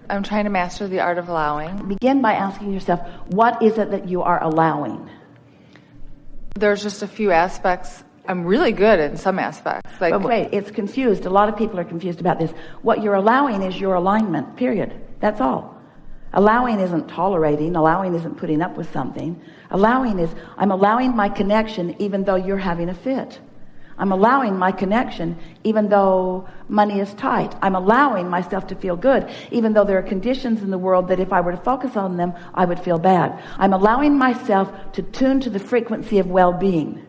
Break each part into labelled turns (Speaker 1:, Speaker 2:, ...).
Speaker 1: I'm trying to master the art of allowing.
Speaker 2: Begin by asking yourself, what is it that you are allowing?
Speaker 1: There's just a few aspects. I'm really good in some aspects.
Speaker 2: But wait, it's confused. A lot of people are confused about this. What you're allowing is your alignment, period. That's all. Allowing isn't tolerating. Allowing isn't putting up with something. Allowing is, I'm allowing my connection even though you're having a fit. I'm allowing my connection even though money is tight. I'm allowing myself to feel good even though there are conditions in the world that if I were to focus on them, I would feel bad. I'm allowing myself to tune to the frequency of well-being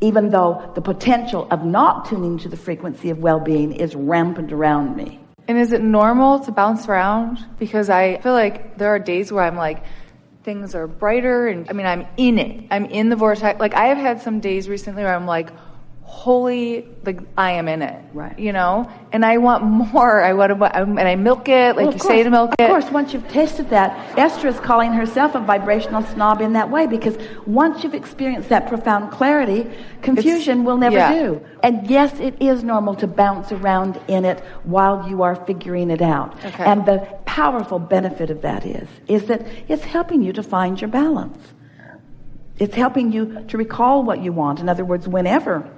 Speaker 2: even though the potential of not tuning to the frequency of well-being is rampant around me.
Speaker 1: And is it normal to bounce around? Because I feel like there are days where I'm like, things are brighter, and I mean, I'm in it. I'm in the vortex. Like, I have had some days recently where I'm like, holy, like, I am in it.
Speaker 2: Right.
Speaker 1: You know? And I want more. And I milk it, like you say to milk it.
Speaker 2: Of course, once you've tasted that, Esther is calling herself a vibrational snob in that way, because once you've experienced that profound clarity, confusion will never do. And yes, it is normal to bounce around in it while you are figuring it out.
Speaker 1: Okay.
Speaker 2: And the powerful benefit of that is that it's helping you to find your balance. It's helping you to recall what you want. In other words, whenever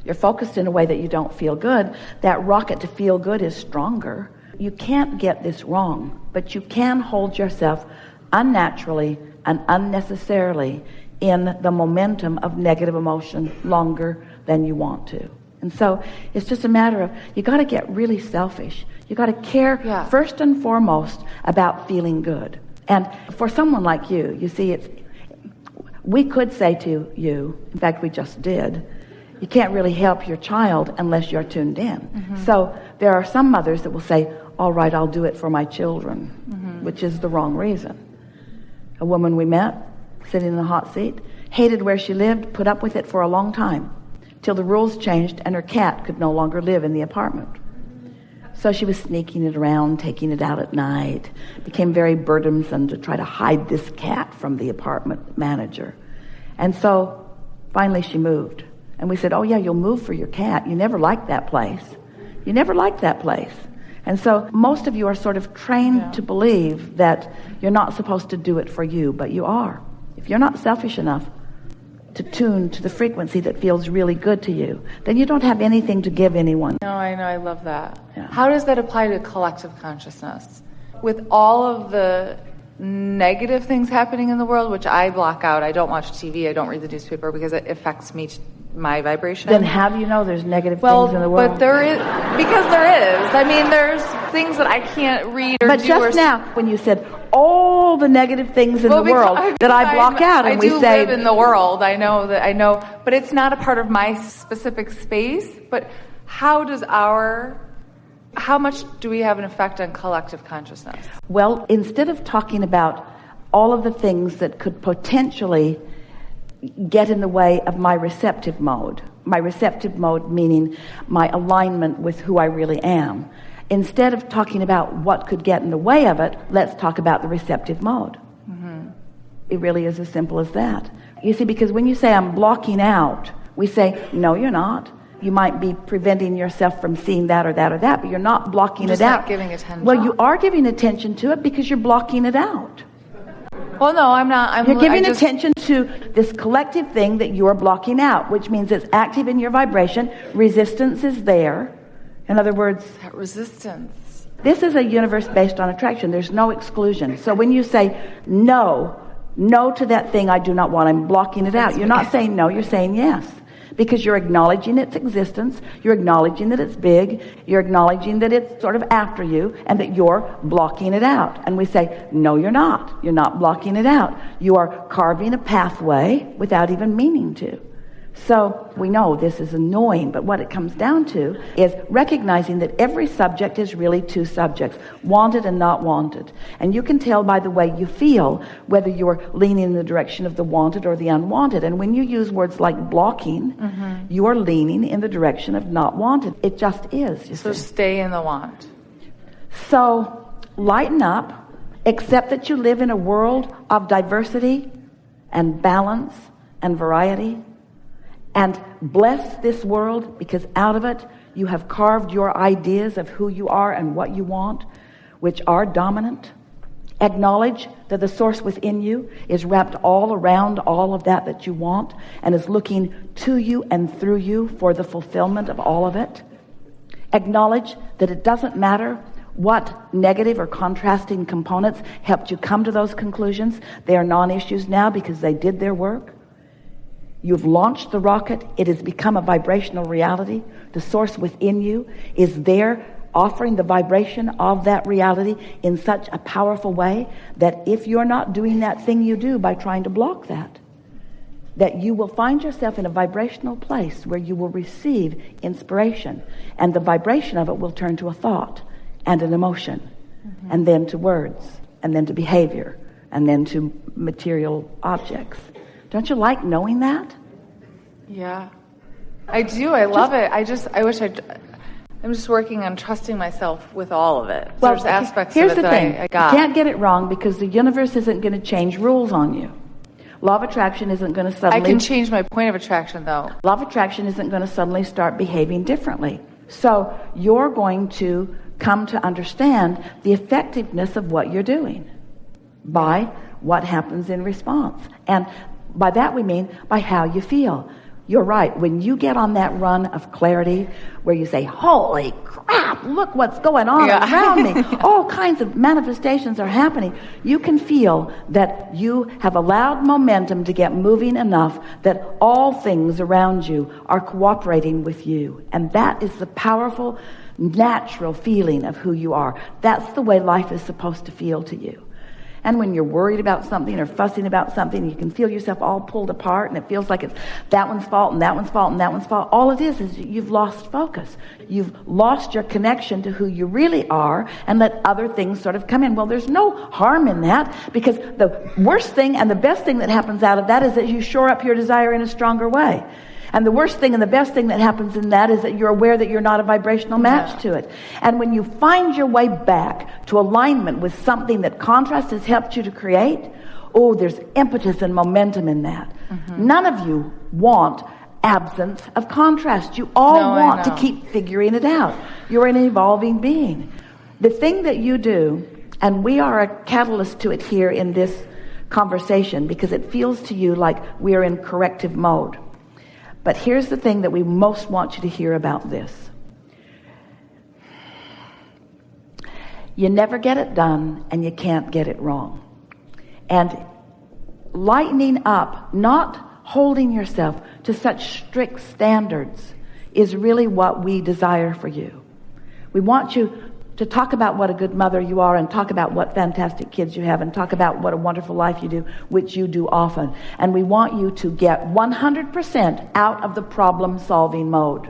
Speaker 2: you're focused in a way that you don't feel good, that rocket to feel good is stronger. You can't get this wrong, but you can hold yourself unnaturally and unnecessarily in the momentum of negative emotion longer than you want to. And so it's just a matter of, you got to get really selfish. You got to care first and foremost about feeling good. And for someone like you see, we could say to you, in fact we just did, you can't really help your child unless you're tuned in. Mm-hmm. So there are some mothers that will say, all right, I'll do it for my children, which is the wrong reason. A woman we met, sitting in the hot seat, hated where she lived, put up with it for a long time, till the rules changed and her cat could no longer live in the apartment. So she was sneaking it around, taking it out at night. It became very burdensome to try to hide this cat from the apartment manager. And so finally she moved. And we said, oh yeah, you'll move for your cat. You never liked that place. You never liked that place. And so most of you are sort of trained to believe that you're not supposed to do it for you, but you are. If you're not selfish enough to tune to the frequency that feels really good to you, then you don't have anything to give anyone.
Speaker 1: No, I know. I love that.
Speaker 2: Yeah.
Speaker 1: How does that apply to collective consciousness? With all of the negative things happening in the world, which I block out. I don't watch TV. I don't read the newspaper because it affects me, my vibration.
Speaker 2: Then how do you know there's negative things in the world?
Speaker 1: But there is, because there is. I mean, there's things that I can't read or
Speaker 2: but
Speaker 1: do.
Speaker 2: But just now, when you said all the negative things in the world that I block out, and we say,
Speaker 1: I do live in the world. I know, but it's not a part of my specific space. But how much do we have an effect on collective consciousness?
Speaker 2: Well, instead of talking about all of the things that could potentially get in the way of my receptive mode meaning my alignment with who I really am, instead of talking about what could get in the way of it, let's talk about the receptive mode. Mm-hmm. It really is as simple as that. You see, because when you say I'm blocking out, we say, no, you're not. You might be preventing yourself from seeing that or that or that, but you're not blocking it out.
Speaker 1: Not giving attention.
Speaker 2: Well, you are giving attention to it because you're blocking it out.
Speaker 1: Well, no, I'm not.
Speaker 2: You're giving attention to this collective thing that you are blocking out, which means it's active in your vibration. Resistance is there. In other words,
Speaker 1: that resistance.
Speaker 2: This is a universe based on attraction. There's no exclusion. So when you say no to that thing I do not want, I'm blocking it out. You're not saying no, you're saying yes. Because you're acknowledging its existence, you're acknowledging that it's big, you're acknowledging that it's sort of after you, and that you're blocking it out. And we say, no, you're not. You're not blocking it out. You are carving a pathway without even meaning to. So we know this is annoying, but what it comes down to is recognizing that every subject is really two subjects, wanted and not wanted. And you can tell by the way you feel whether you're leaning in the direction of the wanted or the unwanted. And when you use words like blocking, you are leaning in the direction of not wanted. It just is.
Speaker 1: So stay in the want.
Speaker 2: So lighten up, accept that you live in a world of diversity and balance and variety. And bless this world, because out of it you have carved your ideas of who you are and what you want. which are dominant. Acknowledge that the source within you is wrapped all around all of that you want and is looking to you and through you for the fulfillment of all of it. Acknowledge that it doesn't matter what negative or contrasting components helped you come to those conclusions. They are non-issues now because they did their work. You've launched the rocket. It has become a vibrational reality. The source within you is there offering the vibration of that reality in such a powerful way that if you're not doing that thing you do by trying to block that you will find yourself in a vibrational place where you will receive inspiration, and the vibration of it will turn to a thought and an emotion, and then to words, and then to behavior, and then to material objects. Don't you like knowing that?
Speaker 1: Yeah, I do. I love it. I wish I'm just working on trusting myself with all of it.
Speaker 2: Well,
Speaker 1: there's aspects
Speaker 2: here's
Speaker 1: of it
Speaker 2: the
Speaker 1: that
Speaker 2: thing.
Speaker 1: I got.
Speaker 2: You can't get it wrong because the universe isn't going to change rules on you. Law of attraction isn't going to suddenly...
Speaker 1: I can change my point of attraction, though.
Speaker 2: Law of attraction isn't going to suddenly start behaving differently. So you're going to come to understand the effectiveness of what you're doing by what happens in response. And by that we mean by how you feel. You're right. When you get on that run of clarity where you say, holy crap, look what's going on around me. All kinds of manifestations are happening. You can feel that you have allowed momentum to get moving enough that all things around you are cooperating with you. And that is the powerful, natural feeling of who you are. That's the way life is supposed to feel to you. And when you're worried about something or fussing about something, you can feel yourself all pulled apart and it feels like it's that one's fault and that one's fault and that one's fault. All it is you've lost focus. You've lost your connection to who you really are and let other things sort of come in. Well, there's no harm in that, because the worst thing and the best thing that happens out of that is that you shore up your desire in a stronger way. And the worst thing and the best thing that happens in that is that you're aware that you're not a vibrational match to it. And when you find your way back to alignment with something that contrast has helped you to create, oh, there's impetus and momentum in that. None of you want absence of contrast. You all want to keep figuring it out. You're an evolving being. The thing that you do, and we are a catalyst to it here in this conversation because it feels to you like we're in corrective mode. But here's the thing that we most want you to hear about this. You never get it done and you can't get it wrong. And lightening up, not holding yourself to such strict standards, is really what we desire for you. We want you to talk about what a good mother you are, and talk about what fantastic kids you have, and talk about what a wonderful life you do, which you do often. And we want you to get 100% out of the problem-solving mode.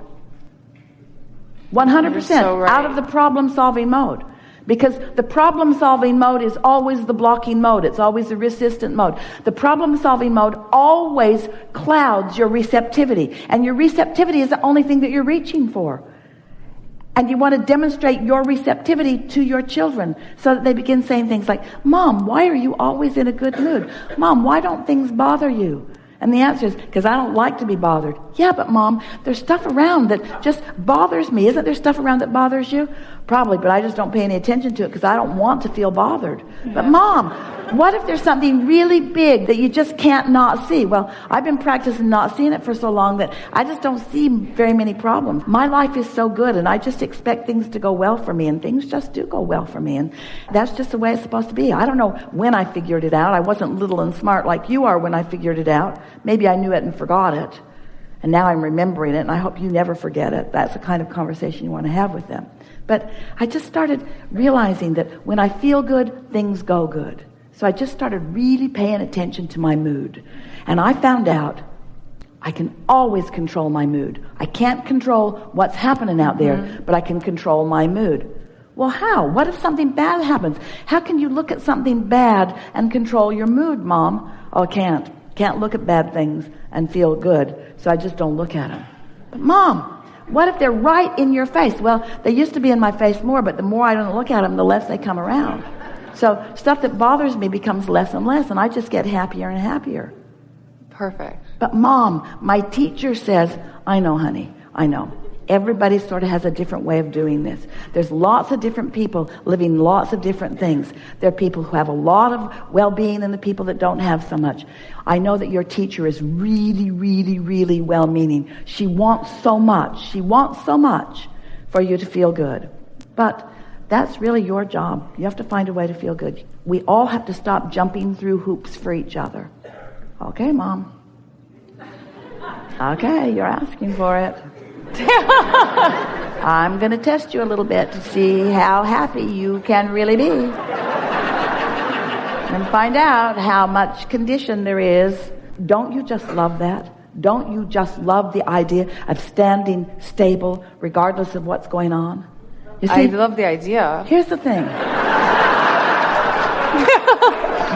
Speaker 2: 100% out of the problem-solving mode. Because the problem-solving mode is always the blocking mode. It's always the resistant mode. The problem-solving mode always clouds your receptivity. And your receptivity is the only thing that you're reaching for. And you want to demonstrate your receptivity to your children so that they begin saying things like, Mom, why are you always in a good mood? Mom, why don't things bother you? And the answer is, because I don't like to be bothered. Yeah, but Mom, there's stuff around that just bothers me. Isn't there stuff around that bothers you? Probably, but I just don't pay any attention to it because I don't want to feel bothered. But Mom, what if there's something really big that you just can't not see? Well, I've been practicing not seeing it for so long that I just don't see very many problems. My life is so good and I just expect things to go well for me, and things just do go well for me, and that's just the way it's supposed to be. I don't know when I figured it out. I wasn't little and smart like you are when I figured it out. Maybe I knew it and forgot it, and now I'm remembering it, and I hope you never forget it. That's the kind of conversation you want to have with them. But I just started realizing that when I feel good, things go good. So I just started really paying attention to my mood. And I found out I can always control my mood. I can't control what's happening out there, but I can control my mood. Well, how? What if something bad happens? How can you look at something bad and control your mood, Mom? Oh, I can't. Can't look at bad things and feel good, so I just don't look at them. But Mom, what if they're right in your face? Well, they used to be in my face more, but the more I don't look at them, the less they come around. So stuff that bothers me becomes less and less, and I just get happier and happier.
Speaker 1: Perfect.
Speaker 2: But Mom, my teacher says, I know, honey, I know. Everybody sort of has a different way of doing this. There's lots of different people living lots of different things. There are people who have a lot of well-being and the people that don't have so much. I know that your teacher is really, really, really well-meaning. She wants so much. She wants so much for you to feel good. But that's really your job. You have to find a way to feel good. We all have to stop jumping through hoops for each other. Okay, Mom. Okay, you're asking for it. I'm going to test you a little bit to see how happy you can really be. And find out how much condition there is. Don't you just love that? Don't you just love the idea of standing stable regardless of what's going on? You see,
Speaker 1: I love the idea.
Speaker 2: here's the thing.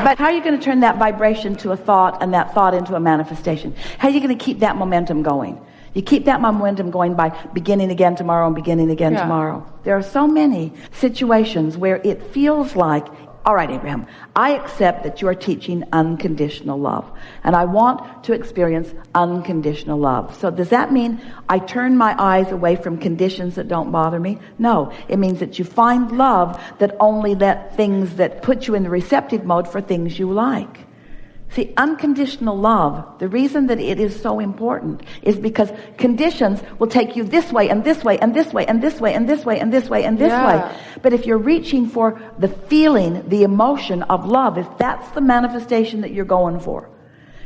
Speaker 2: But how are you going to turn that vibration to a thought and that thought into a manifestation? How are you going to keep that momentum going? You keep that momentum going by beginning again tomorrow and beginning again tomorrow. There are so many situations where it feels like, all right, Abraham, I accept that you're teaching unconditional love, and I want to experience unconditional love. So does that mean I turn my eyes away from conditions that don't bother me? No, it means that you find love that only let things that put you in the receptive mode for things you like. See, unconditional love, the reason that it is so important is because conditions will take you this way and this way and this way and this way and this way and this way and this way. But if you're reaching for the feeling, the emotion of love, if that's the manifestation that you're going for.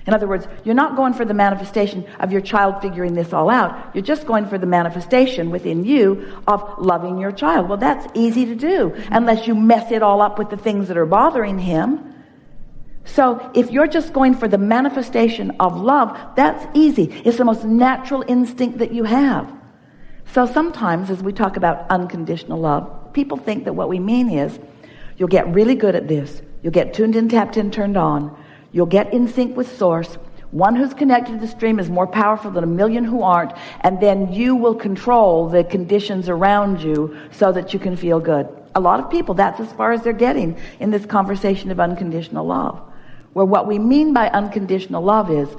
Speaker 2: In other words, you're not going for the manifestation of your child figuring this all out. You're just going for the manifestation within you of loving your child. Well, that's easy to do unless you mess it all up with the things that are bothering him. So if you're just going for the manifestation of love, that's easy. It's the most natural instinct that you have. So sometimes as we talk about unconditional love, people think that what we mean is you'll get really good at this. You'll get tuned in, tapped in, turned on. You'll get in sync with source. One who's connected to the stream is more powerful than a million who aren't. And then you will control the conditions around you so that you can feel good. A lot of people, that's as far as they're getting in this conversation of unconditional love. Where what we mean by unconditional love is,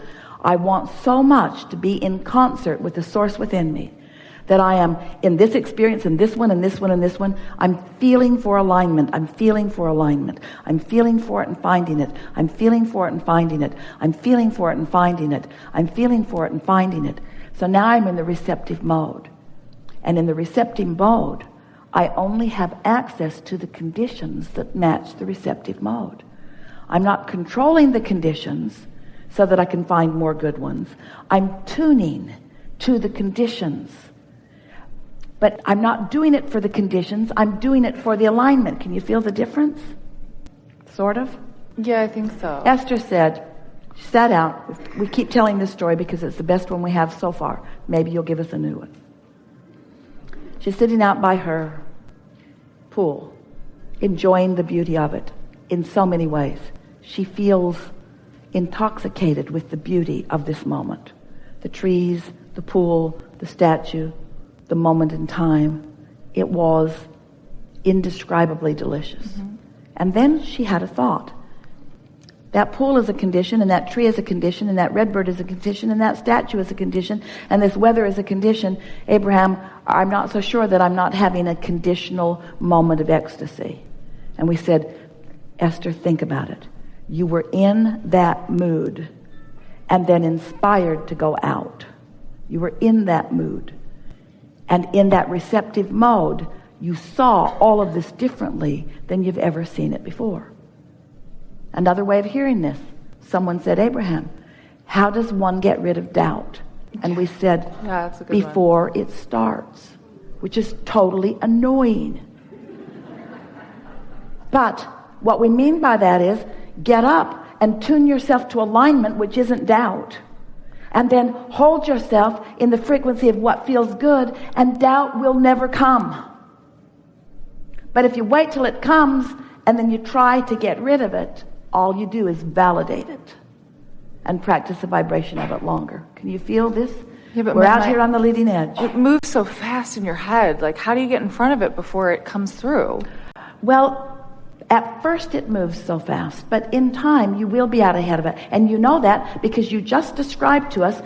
Speaker 2: I want so much to be in concert with the source within me, that I am in this experience, and this one, and this one, and this one. I'm feeling for alignment. I'm feeling for alignment. I'm feeling for it and finding it. I'm feeling for it and finding it. I'm feeling for it and finding it. I'm feeling for it and finding it. So now I'm in the receptive mode. And in the receptive mode, I only have access to the conditions that match the receptive mode. I'm not controlling the conditions so that I can find more good ones. I'm tuning to the conditions. But I'm not doing it for the conditions. I'm doing it for the alignment. Can you feel the difference? Sort of?
Speaker 1: Yeah, I think so.
Speaker 2: Esther said, she sat out. We keep telling this story because it's the best one we have so far. Maybe you'll give us a new one. She's sitting out by her pool, enjoying the beauty of it in so many ways. She feels intoxicated with the beauty of this moment. The trees, the pool, the statue, the moment in time. It was indescribably delicious. And then she had a thought. That pool is a condition, and that tree is a condition, and that red bird is a condition, and that statue is a condition, and this weather is a condition. Abraham, I'm not so sure that I'm not having a conditional moment of ecstasy. And we said, Esther, think about it. You were in that mood and then inspired to go out. You were in that mood. And in that receptive mode, you saw all of this differently than you've ever seen it before. Another way of hearing this, someone said, Abraham, how does one get rid of doubt? And we said,
Speaker 1: that's a good
Speaker 2: before it starts, which is totally annoying. But what we mean by that is get up and tune yourself to alignment, which isn't doubt. And then hold yourself in the frequency of what feels good, and doubt will never come. But if you wait till it comes and then you try to get rid of it, all you do is validate it and practice the vibration of it longer. Can you feel this?
Speaker 1: Yeah, but
Speaker 2: we're out here on the leading edge.
Speaker 1: It moves so fast in your head. Like, how do you get in front of it before it comes through?
Speaker 2: Well, At first it moves so fast, but in time you will be out ahead of it. And you know that because you just described to us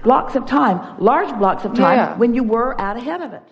Speaker 2: blocks of time, large blocks of time, when you were out ahead of it.